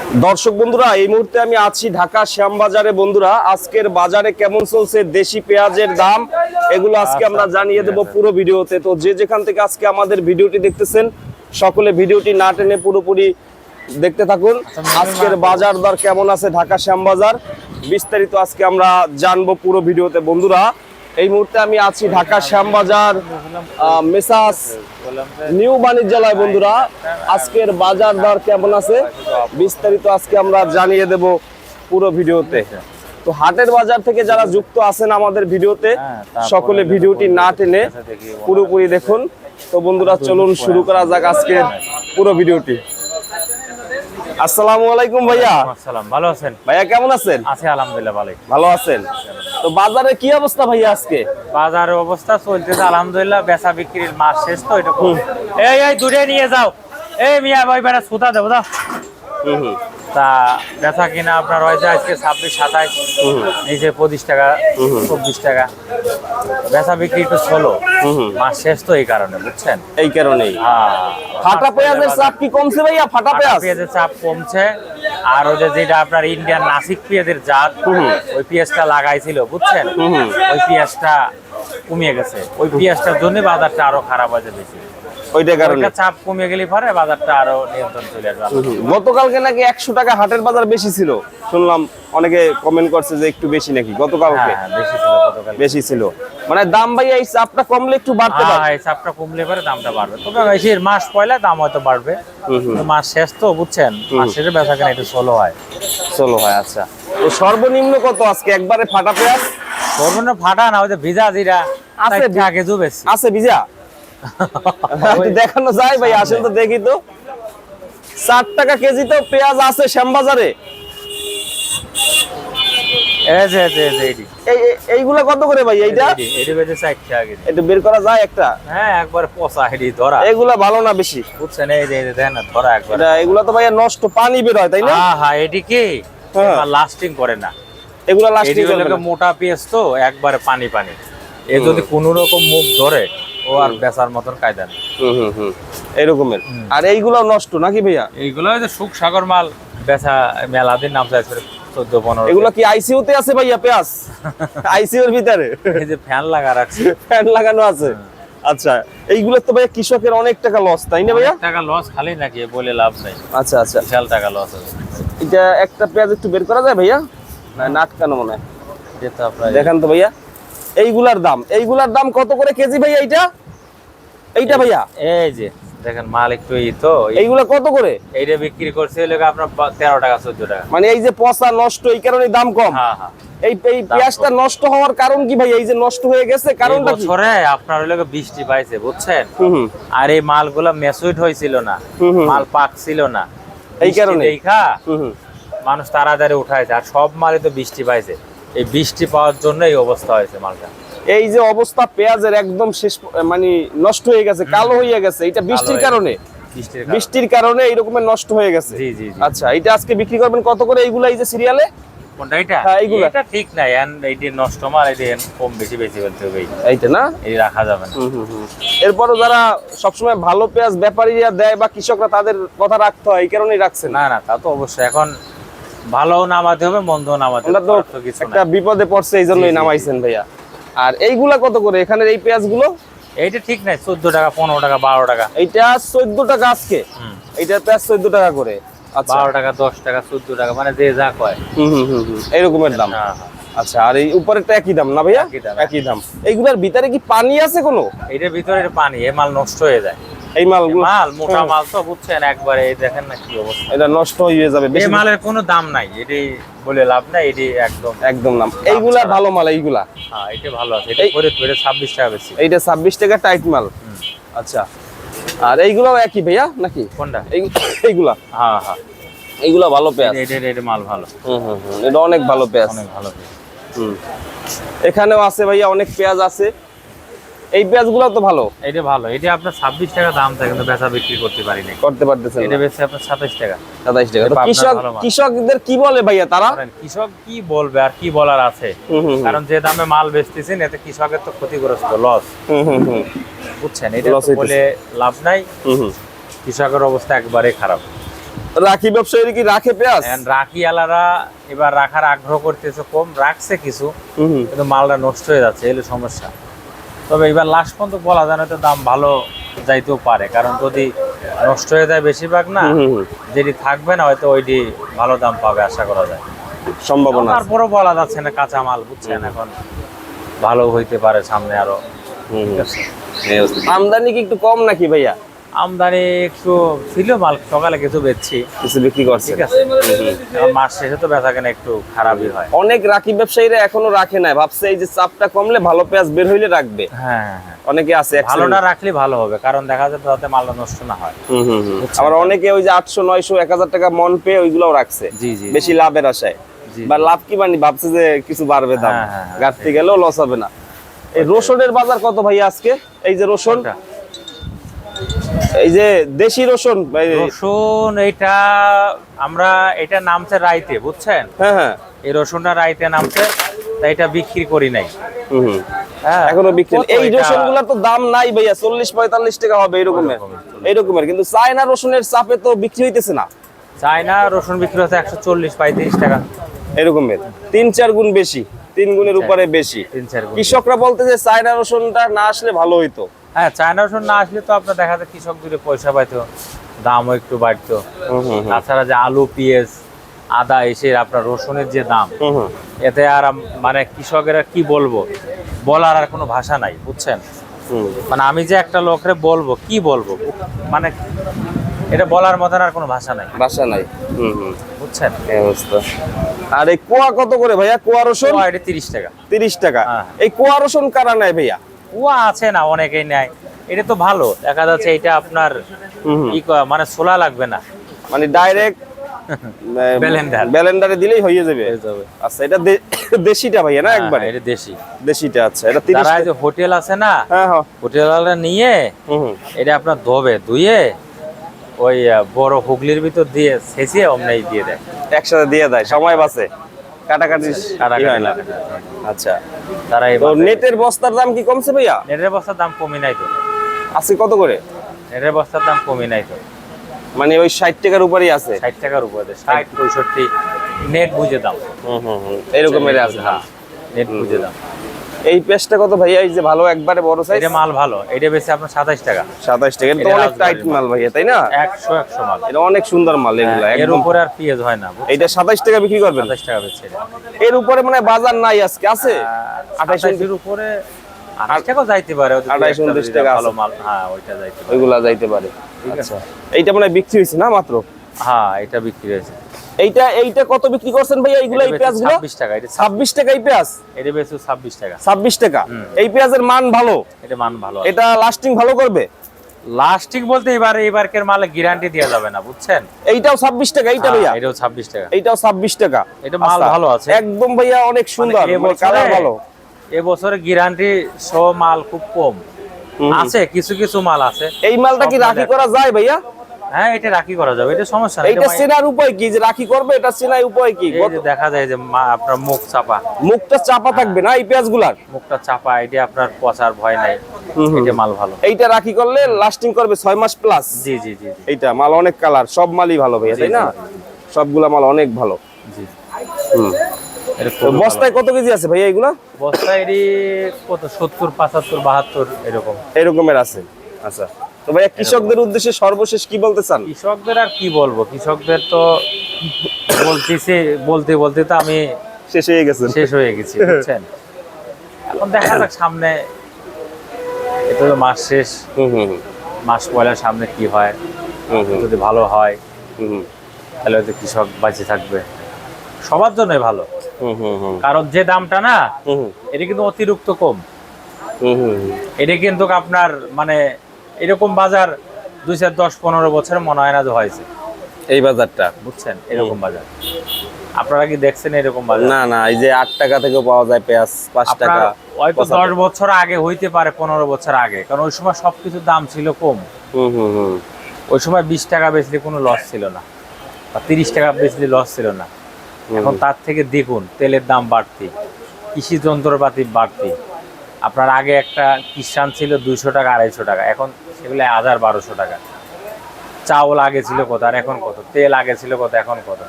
দর্শক বন্ধুরা, এই মুহূর্তে আমি আছি ঢাকা শ্যামবাজারে। বন্ধুরা, আজকের বাজারে কেমন চলছে দেশি পেঁয়াজের দাম, এগুলো আজকে আমরা জানিয়ে দেব পুরো ভিডিওতে। তো যে যেখান থেকে আজকে আমাদের ভিডিওটি দেখতেছেন, সকলে ভিডিওটি না টেনে পুরোপুরি দেখতে থাকুন। আজকের বাজার দর কেমন আছে ঢাকা শ্যামবাজার, বিস্তারিত আজকে আমরা জানবো পুরো ভিডিওতে। বন্ধুরা, এই মুহূর্তে আমি আছি ঢাকা শ্যামবাজার মেসাস নিউ বাণিজ্যালয়। বন্ধুরা, আজকের বাজার দর কেমন আছে বিস্তারিত আজকে আমরা জানিয়ে দেব পুরো ভিডিওতে। তো হাটের বাজার থেকে যারা যুক্ত আছেন আমাদের ভিডিওতে, সকলে ভিডিওটি না টেনে পুরোপুরি দেখুন। তো বন্ধুরা, চলুন শুরু করা যাক আজকের পুরো ভিডিওটি। আসসালামু আলাইকুম ভাইয়া। আসসালাম, ভালো আছেন ভাইয়া? কেমন আছেন? আছি আলহামদুলিল্লাহ, ভালোই। ভালো আছেন? তো বাজারে কি অবস্থা ভাইয়া আজকে? বাজারের অবস্থা চলতেছে আলহামদুলিল্লাহ, বেচা বিক্রির মাস শেষ তো এটা। এই দূরে নিয়ে যাও, এই মিয়া ভাই বেড়া সুতা দেবো দাও। তা বেচা কিনা আপনার হয়েছে আজকে 26-27, নিচে 25 টাকা 24 টাকা। বেচা বিক্রি একটু ষোলো, মাস শেষ তো এই কারণে, বুঝছেন? এই কারণেই ফাটা পেঁয়াজের চাপ কি কমছে ভাইয়া? ফাটা পেঁয়াজের চাপ কমছে। আর ওই যেটা আপনার ইন্ডিয়ান নাসিক পেঁয়াজের জাত, ওই পেঁয়াজটা লাগাইছিল, বুঝছেন? ওই পেঁয়াজটা কমিয়ে গেছে। ওই পেঁয়াজটার জন্য বাজারটা আরো খারাপ হয়েছে বেশি। ওইটা কারণে চাপ কমে গেলে পরে বাজারটা আরো নিয়ন্ত্রণ চলে আসবে। গতকালকে নাকি 100 টাকা হাটের বাজার বেশি ছিল, শুনলাম। অনেকে কমেন্ট করছে যে একটু বেশি নাকি গতকালকে। বেশি ছিল, গতকাল বেশি ছিল। মানে দাম ভাইয়া এই চাপটা কমলে একটু বাড়তে পারে। হ্যাঁ, এই চাপটা কমলে পরে দামটা বাড়বে। তবে বেশির মাস পয়লা দাম হয়তো বাড়বে, মাস শেষ তো, বুঝছেন? মাস শেষে বেচা কেনা একটু স্লো হয়। আচ্ছা, তো সর্বনিম্ন কত আজকে একবারে ফাটা পেঁয়াজ? সর্বনিম্ন ফাটা না, ওই যে ভিজা জিরা আছে, আগে বেশি আছে ভিজা। দেখানো যায় ভাই? আসেন তো দেখি তো। 60 টাকা কেজি তো পেঁয়াজ আছে শ্যামবাজারে। এইগুলা কত করে ভাই? এইটা এটা বের করা যায় একটা? হ্যাঁ, একবার পচা হেডি ধরা। এগুলা ভালো না বেশি, বুঝছেন? এই যে দেন না ধরা একবার। এগুলা তো ভাইয়া নষ্ট, পানি বের হয়, তাই না? হ্যাঁ, এটি কি লাস্টিং করে না। এগুলা লাস্টিং করে না। মোটা পেঁয়াজ তো একবারে পানি পানি। এ যদি কোনো রকম মুখ ধরে, ও আর বেচার মতন কায়দা নেই। এরকমের। আর এইগুলা নষ্ট নাকি ভাইয়া? এইগুলো ওই যে সুখ সাগর মাল, বেচা মেলা দিন নাম চাইছে 14-15। এগুলা কি আইসিইউ তে আছে ভাইয়া পেঁয়াজ? আইসিইউ এর ভিতরে এই যে ফ্যান লাগা রাখছে, ফ্যান লাগানো আছে। আচ্ছা, এইগুলো তো ভাইয়া কৃষকের অনেক টাকা লস, তাই না ভাইয়া? টাকা লস খালি নাকি বলে লাভ নাই। আচ্ছা, বিশাল টাকা লস আছে। এটা একটা পেঁয়াজ একটু বের করা যায় ভাইয়া? না, নাটকানো মনে হয়। যেটা আপনারা দেখেন তো ভাইয়া, এইগুলার দাম কত করে কেজি ভাইয়া? এইটা ভাইয়া এই যে দেখেন মাল একটু এইগুলা কত করে? এইটা বিক্রি করছে আপনার 13 টাকা 14 টাকা। মানে এই যে পচা নষ্ট, এই কারণে দাম কম। হ্যাঁ, এই পেঁয়াজটা নষ্ট হওয়ার কারণ কি ভাই? এই যে নষ্ট হয়ে গেছে, কারণটা কি? বছরে আপনার হলো বৃষ্টি পাইছে, বুঝছেন? আর এই মালগুলা মেচুইড হয়েছিল না, মাল পাকছিল না, এই কারণে মানুষ তাড়াতাড়ি উঠাইছে। আর সব মালে তো বৃষ্টি পাইছে, এই বৃষ্টি পাওয়ার জন্য এই অবস্থা হয়েছে মালটা। এই যে অবস্থা পেঁয়াজের একদম শেষ, মানে নষ্ট হয়ে গেছে, কালো হয়ে গেছে, এটা বৃষ্টির কারণে এইরকমের নষ্ট হয়ে গেছে। আচ্ছা, এটা আজকে বিক্রি করবেন কত করে এইগুলা? এই যে সিরিয়ালে কোনটা? এটা ঠিক নাই, এইটা নষ্ট মাল, এটা কম বেশি বলতে হবে। এইটা না, এই রাখা যাবে না। এরপরও যারা সবসময় ভালো পেঁয়াজ ব্যাপারীরা দেয় বা কৃষকরা, তাদের কথা রাখতে হয়, এই কারণেই রাখছে। না, তা তো অবশ্যই। এখন ভালো নামাতে হবে, মন্দ নামাতে হবে, একটা বিপদে পড়ছে, এই জন্যই নামাইছেন ভাইয়া। আর এইগুলা কত করে এখানের এই পেঁয়াজ গুলো? এইটা ঠিক নাই, 14 টাকা 15 টাকা 12 টাকা। এইটা 14 টাকা আজকে, এইটা পেঁয়াজ 14 টাকা করে। 12 টাকা 10 টাকা 14 টাকা, মানে যে যা কয় এইরকমের দাম। আচ্ছা, আর এই উপরেরটা একই দাম না ভাইয়া? একই দাম। এইগুলার ভিতরে কি পানি আছে কোনো? এইটার ভিতরে পানি, এই মাল নষ্ট হয়ে যায়। এই মাল মোটা মাল তো, বুঝছেন? একবারে এই দেখেন না কি অবস্থা, এটা নষ্ট হয়ে যাবে। এই মালের কোনো দাম নাই, এটি বলে লাভ নাই, এটি একদম নাম। এইগুলা ভালো মাল, এইগুলা। হ্যাঁ, এটা ভালো আছে। এটা করে 26 টাকা বেশি। এইটা 26 টাকা টাইট মাল। আচ্ছা, আর এইগুলাও একই ভাইয়া নাকি? কোনটা? এইগুলা? হ্যাঁ, এইগুলা ভালো পেঁয়াজ। এটা মাল ভালো। এটা অনেক ভালো পেঁয়াজ, অনেক ভালো। এখানেও আছে ভাইয়া, অনেক পেঁয়াজ আছে। এই পেঁয়াজগুলো তো ভালো। এটা ভালো, এটা আপনার 26 টাকা দাম থাকে, কিন্তু বেচা বিক্রি করতে পারতেছেন। এটা বেচে আপনার 27 টাকা 27 টাকা। কৃষকদের কি বলে ভাইয়া তারা? কৃষক কি বলবে, আর কি বলার আছে? কারণ যে দামে মাল বেচতেছেন, এতে কৃষকের তো ক্ষতিগ্রস্ত, লস। বুঝছেন? এটা বলে লাভ নাই, কৃষকের অবস্থা একবারে খারাপ। রাখি ব্যবসায়ী কি রাখে পেঁয়াজ? রাখি আলারা এবার রাখার আগ্রহ করতেছে কম, রাখছে কিছু, কিন্তু মালটা নষ্ট হয়ে যাচ্ছে, এলো সমস্যা। তবে এবার লাস্ট পর্যন্ত বলা যায় না, তো দাম ভালো যাইতেও পারে, কারণ যদি নষ্ট হয়ে যায় বেশিরভাগ না, যেটি থাকবে না হয়তো ওইটি ভালো দাম পাবে আশা করা যায়, সম্ভাবনা। তারপরও বলা যাচ্ছে না, কাঁচা মাল বুঝছেন, এখন ভালো হইতে পারে সামনে আরো। আমদানি কি একটু কম নাকি ভাইয়া? আমদানি একটু ছিল, মাল সকালে কিছু বেচছি, কিছু বিক্রি করছে, ঠিক আছে। এখন মাস শেষে তো বেচা কেনা একটু খারাপই হয়। অনেক রাখি ব্যবসায়ীরা এখনো রাখে নাই, ভাবছে এই যে চাপটা কমলে ভালো পেঁয়াজ বের হইলে রাখবে। হ্যাঁ, অনেকে আছে ভালোটা রাখলে ভালো হবে, কারণ দেখা যাচ্ছে যাতে মালটা নষ্ট না হয়। আবার অনেকে ওই যে 800 900 1000 টাকা মন পেয়ে ওইগুলোও রাখছে, জি জি, বেশি লাভের আশায়। বা লাভ কি মানে ভাবছে যে কিছু বাড়বে দাম, ঘাটতি গেলেও লস হবে না। এই রসুনের বাজার কত ভাই আজকে? এই যে রসুন, এই যে দেশি রসুন, রসুন এইটা আমরা এটা নামছে রাইতে, বুঝছেন? হ্যাঁ হ্যাঁ, এই রসুনটা রাইতে নামছে, তাই এটা বিক্রি করি নাই। এখনো বিক্রি। এই রসুন গুলার তো দাম নাই ভাইয়া, 40-45 টাকা হবে এরকমের, কিন্তু চায়না রসুনের চাপে তো বিক্রি হইতেছে না। চায়না রসুন বিক্রি হচ্ছে 140-35 টাকা এরকমের, 3-4 গুণ বেশি, 3 গুণের উপরে বেশি। 3-4 গুণ। কৃষকরা বলতে যে চায়না রসুনটা না আসলে ভালো হইতো। হ্যাঁ, চায়না রসুন না আসলে তো আপনার দেখা যায় কৃষক দূরে পয়সা পাইতো, দামও একটু বাড়তো। তাছাড়া যে আলু, পেঁয়াজ, আদা এসে আপনার রসুনের যে দাম, এতে আর মানে কৃষকেরা কি বলবো, বলার আর কোনো ভাষা নাই, বুঝছেন? মানে আমি যে একটা লোকরে বলবো, কি বলবো, মানে এটা বলার মতন আর কোনো ভাষা নাই, বুঝছেন? এই অবস্থা। আর এই কোয়া কত করে ভাইয়া? কোয়া রসুন এটা 30 টাকা। 30 টাকা। এই কোয়া রসুন কারা নেয় ভাইয়া? কুয়া আছে না, অনেকেই নেয়। এটা তো ভালো, দেখা যাচ্ছে এটা আপনার মানে ছোলা লাগবে না, মানে ডাইরেক্ট ব্লেন্ডারে দিলেই হয়ে যাবে। আচ্ছা, এটা দেশিটা ভাইয়া না? একবার এটা দেশিটা। আচ্ছা, এটা 30 টাকা। যে হোটেল আছে না, হ্যাঁ হ্যাঁ, হোটেলওয়ালা নিয়ে এটা আপনার ধুয়ে ওই বড় হুগলির ভিতর দিয়ে ছেঁচিয়ে অমনি দিয়ে দেয়, একসাথে দিয়ে দেয়, সময় বাঁচে, কাটাকাটি হয় না। আচ্ছা, তারা নেটের বস্তার দাম কি কমছে ভাইয়া? নেটের বস্তার দাম কমে নাই তো। আছে কত করে? নেটের বস্তার দাম কমে নাই তো, মানে ওই 60 টাকার উপরেই আছে। 60 টাকার উপরে, 60-65 নেট বুঝে দাম। এরকমের আছে। হ্যাঁ, নেট বুঝে দাম। এই পেস্টটা কত ভাইয়া? এই যে ভালো একবারে বড় সাইজ, এটা মাল ভালো, এটা বেশি আপনার 27 টাকা। 27 টাকা, এটা অনেক টাইট মাল ভাইয়া, তাই না? 100 মাল, এটা অনেক সুন্দর মাল এগুলা, এর উপরে আর পেঁয়াজ হয় না। এটা 27 টাকা বিক্রি করবেন? 27 টাকা বেচছে এটা। এর উপরে মানে বাজার নাই আজকে, আছে 28 এর উপরে 28 টাকা যাইতে পারে, 28-29 টাকা ভালো মাল। হ্যাঁ, ওইটা যাইতে পারে, ওইগুলা যাইতে পারে। আচ্ছা, এইটা মানে বিক্রি হইছে না মাত্র? হ্যাঁ, এটা বিক্রি হয়েছে। এইটা কত বিক্রি করছেন ভাইয়া? এইগুলা এই পেঁয়াজগুলো 26 টাকা। এটা 26 টাকা এই পেঁয়াজ? এটা বেচছে 26 টাকা। 26 টাকা। এই পেঁয়াজের মান ভালো? এটা মান ভালো, এটা লাস্টিং ভালো করবে? লাস্টিং বলতে এবারকের মালে গ্যারান্টি দেওয়া যাবে না, বুঝছেন? এইটাও 26 টাকা? এইটা ভাইয়া এটাও 26 টাকা। এইটাও 26 টাকা। এটা মাল ভালো আছে একদম ভাইয়া, অনেক সুন্দর, কালার ভালো। এবছরে গ্যারান্টি সহ মাল খুব কম আছে, কিছু কিছু মাল আছে। এই মালটা কি রাখি করা যায় ভাইয়া? হ্যাঁ, এটা রাখি করা যাবে, এটা সমস্যা নাই। এটা চেনার উপায় কি যে রাখি করবে? এটা চেনার উপায় কি? এই যে দেখা যায় যে আপনার মুখটা চাপা থাকবে না এই পেঁয়াজগুলার? মুখটা চাপা, এটা আপনার পচার ভয় নাই, এটা মাল ভালো। এইটা রাখি করলে লাস্টিং করবে 6 মাস প্লাস। জি জি জি, এইটা মাল অনেক কালার, সব মালই ভালো ভাইয়া, তাই না? সবগুলা মাল অনেক ভালো। জি, বস্তায় কত কেজি আছে ভাইয়া এগুলা? বস্তায় কত 70, 75, 72 এরকমের আছে। আচ্ছা, তো ভাইয়া কৃষকদের উদ্দেশ্যে সর্বশেষ কি বলতে চান? কৃষকদের আর কি বলবো, কৃষকদের তো বলতে তো আমি শেষ হয়ে গেছি, বুঝছেন? এখন দেখা যাক সামনে, এটা তো মাস শেষ, মাস পয়লার সামনে কি হয়। যদি ভালো হয় তাহলে হয়তো কৃষক বাঁচে থাকবে, সবার জন্যই ভালো। কারণ যে দামটা না, এটা কিন্তু অতিরিক্ত কম। এটা কিন্তু আপনার মানে এরকম বাজার 2010-15 বছরে মনে হয় না যে হয়েছে এই বাজারটা, বুঝছেন? এরকম বাজার আপনারা কি দেখছেন এরকম বাজার? না না, এই যে 8 টাকা থেকে পাওয়া যায় পেঁয়াজ 5 টাকা, হয়তো 10 বছর আগে হইতে পারে, 15 বছর আগে, কারণ ওই সময় সবকিছুর দাম ছিল কম। ওই সময় 20 টাকা বেচলে কোনো লস ছিল না, বা 30 টাকা বেচলে লস ছিল না। এখন তার থেকে দেখুন, তেলের দাম বাড়তি, কৃষি যন্ত্রপাতি বাড়তি। আপনার আগে একটা কিষান ছিল 200 টাকা 250 টাকা, এখন সেগুলো 1000-1200 টাকা। চাউল আগে ছিল কত আর এখন কত, তেল আগে ছিল কত এখন কত,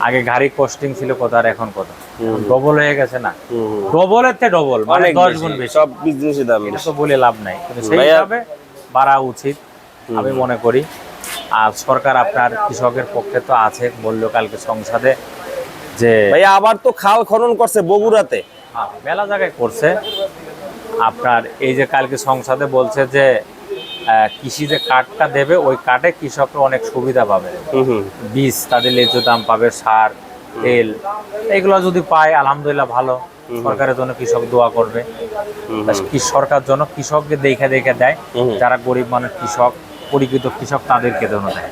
আগে গাড়ি কস্টিং ছিল কত আর এখন কত, ডবল হয়ে গেছে না, ডবলের থেকে ডবল, মানে 10 গুণ বেশি। সব বিজনেসের দাম এটা তো বলে লাভ নাই, কিন্তু সেই ভাইয়া- হিসাবে বাড়া উচিত আমি মনে করি। আর সরকার আপনার কৃষকের পক্ষে তো আছে, বললো কালকে সংসদে যে ভাইয়া আবার তো খাল খনন করছে বগুড়াতে। মেলা জায়গায় করছে। আপনার এই যে কালকে সংসদে বলছে যে কৃষি যে কার্ডটা দেবে ওই কার্ডে কৃষকরা অনেক সুবিধা পাবে, বীজ তাদের ন্যায্য দাম পাবে, সার, তেল, এগুলো যদি পায় আলহামদুলিল্লাহ ভালো, সরকারের জন্য কৃষক দোয়া করবে। কি সরকার জন্য কৃষককে দেখে দেখে দেয়, যারা গরিব মানুষ কৃষক, পরিচিত কৃষক তাদেরকে জন্য দেয়।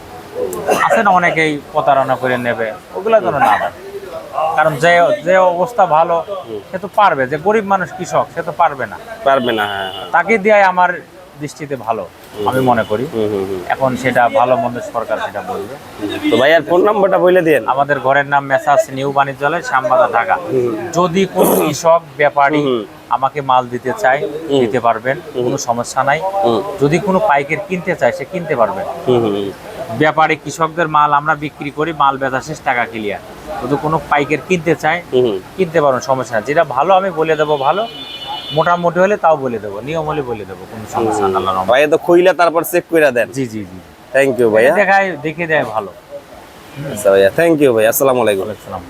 আছে না অনেকেই প্রতারণা করে নেবে, ওগুলোর জন্য না দেয়। কারণ যে যে অবস্থা ভালো সে তো পারবে, যে গরিব মানুষ কৃষক সে তো পারবে না, পারবে না। হ্যাঁ হ্যাঁ। তাকে দেয় আমার দৃষ্টিতে ভালো আমি মনে করি। এখন সেটা ভালো মন্দ সরকার সেটা বলবে। তো ভাইয়ার ফোন নাম্বারটা বলে দেন। আমাদের ঘরের নাম মেসার্স নিউ বাণিজ্যালয়, শ্যামবাজার, ঢাকা। যদি কোনো কৃষক ব্যাপারী আমাকে মাল দিতে চায় দিতে পারবেন, কোনো সমস্যা নাই। যদি কোনো পাইকারি কিনতে চায় সে কিনতে পারবেন। ব্যাপারী কৃষকদের মাল আমরা বিক্রি করি, মাল বেচা শেষ, টাকা ক্লিয়ার। যদি কোনো পাইকারি কিনতে চায় কিনতে পারবেন, সমস্যা নাই। যেটা ভালো আমি বলে দেবো, ভালো মোটামুটি হলে তাও বলে দেবো, নিয়ম হলে বলে দেবো, কোনো সমস্যা না। আল্লাহর রহমতে। ভাইয়া তো খুইলা তারপর চেক করে দেন। জি জি জি, থ্যাংক ইউ ভাইয়া। দেখায় দেখে দেয় ভালো। আচ্ছা ভাইয়া, থ্যাংক ইউ ভাইয়া, আসসালামু আলাইকুম। ওয়ালাইকুম আসসালাম।